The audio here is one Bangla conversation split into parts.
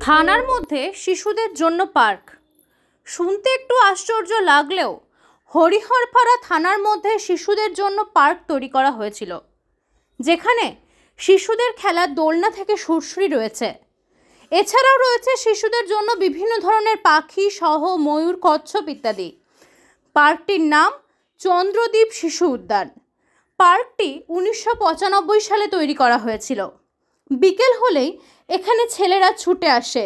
থানার মধ্যে শিশুদের জন্য পার্ক। শুনতে একটু আশ্চর্য লাগলেও হরিহরপাড়া থানার মধ্যে শিশুদের জন্য পার্ক তৈরি করা হয়েছিল, যেখানে শিশুদের খেলার দোলনা থেকে সুরসুরি রয়েছে। এছাড়াও রয়েছে শিশুদের জন্য বিভিন্ন ধরনের পাখি সহ ময়ূর, কচ্ছপ ইত্যাদি। পার্কটির নাম চন্দ্রদ্বীপ শিশু উদ্যান। পার্কটি 1995 সালে তৈরি করা হয়েছিল। বিকেল হলেই এখানে ছেলেরা ছুটে আসে।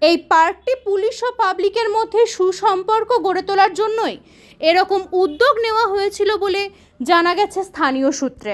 এই পার্কটি পুলিশ ও পাবলিকের মধ্যে সুসম্পর্ক গড়ে তোলার জন্যই এরকম উদ্যোগ নেওয়া হয়েছিল বলে জানা গেছে স্থানীয় সূত্রে।